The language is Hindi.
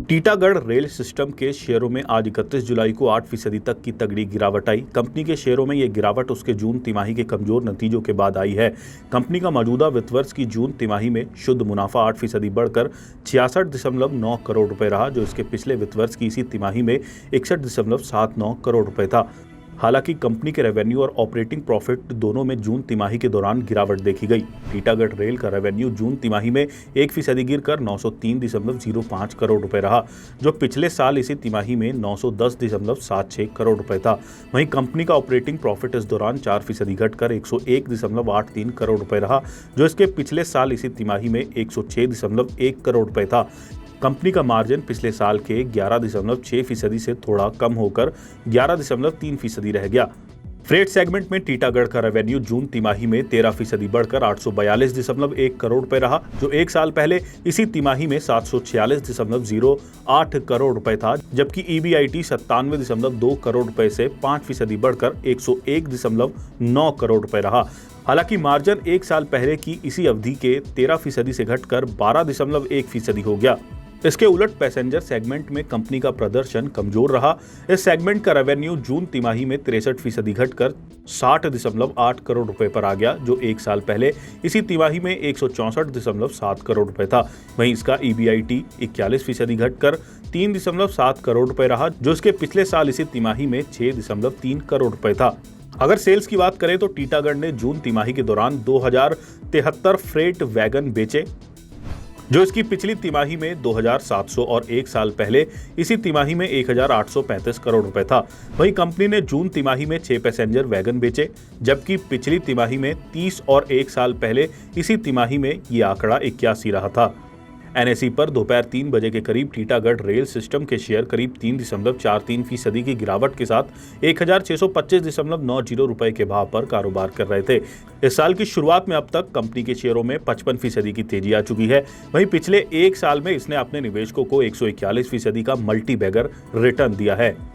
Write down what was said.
टीटागढ़ रेल सिस्टम के शेयरों में आज 31 जुलाई को 8% तक की तगड़ी गिरावट आई। कंपनी के शेयरों में यह गिरावट उसके जून तिमाही के कमजोर नतीजों के बाद आई है। कंपनी का मौजूदा वित्त वर्ष की जून तिमाही में शुद्ध मुनाफा 8% बढ़कर 66.9 करोड़ रुपए रहा, जो इसके पिछले वित्त वर्ष की इसी तिमाही में 61.79 करोड़ रुपए था। हालांकि कंपनी के रेवेन्यू और ऑपरेटिंग प्रॉफिट दोनों में जून तिमाही के दौरान गिरावट देखी गई। टीटागढ़ रेल का रेवेन्यू जून तिमाही में 1% गिरकर 903.05 करोड़ रुपए रहा, जो पिछले साल इसी तिमाही में 910.76 करोड़ रुपए था। वहीं कंपनी का ऑपरेटिंग प्रॉफिट इस दौरान 4% घटकर 101.83 करोड़ रुपए रहा, जो इसके पिछले साल इसी तिमाही में 106.1 करोड़ रुपए था। कंपनी का मार्जिन पिछले साल के 11.6% से थोड़ा कम होकर 11.3% रह गया। फ्रेट सेगमेंट में टीटागढ़ का रेवेन्यू जून तिमाही में 13% बढ़कर 842.1 करोड़ रुपए रहा, जो एक साल पहले इसी तिमाही में 746.08 करोड़ रुपए था, जबकि ईबीआईटी 97.2 करोड़ रुपए से 5% बढ़कर 101.9 करोड़ रुपए रहा। हालांकि मार्जिन एक साल पहले की इसी अवधि के 13% से घटकर 12.1% हो गया। इसके उलट पैसेंजर सेगमेंट में कंपनी का प्रदर्शन कमजोर रहा। इस सेगमेंट का रेवेन्यू जून तिमाही में 63% घटकर 60.8 करोड़ रुपए पर आ गया, जो एक साल पहले इसी तिमाही में 164.7 करोड़ रुपए था। वहीं इसका ईबीआईटी 41% घटकर 3.7 करोड़ रुपए रहा, जो इसके पिछले साल इसी तिमाही में 6.3 करोड़ रुपए था। अगर सेल्स की बात करें तो टीटागढ़ ने जून तिमाही के दौरान 2073 फ्रेट वैगन बेचे, जो इसकी पिछली तिमाही में 2700 और एक साल पहले इसी तिमाही में 1835 करोड़ रुपए था। वहीं कंपनी ने जून तिमाही में 6 पैसेंजर वैगन बेचे, जबकि पिछली तिमाही में 30 और एक साल पहले इसी तिमाही में ये आंकड़ा 81 रहा था। एनएसई पर दोपहर 3 बजे के करीब टीटागढ़ रेल सिस्टम के शेयर करीब 3.43% की गिरावट के साथ 1625.90 रुपए के भाव पर कारोबार कर रहे थे। इस साल की शुरुआत में अब तक कंपनी के शेयरों में 55% की तेजी आ चुकी है। वहीं पिछले एक साल में इसने अपने निवेशकों को 141% का मल्टी बैगर रिटर्न दिया है।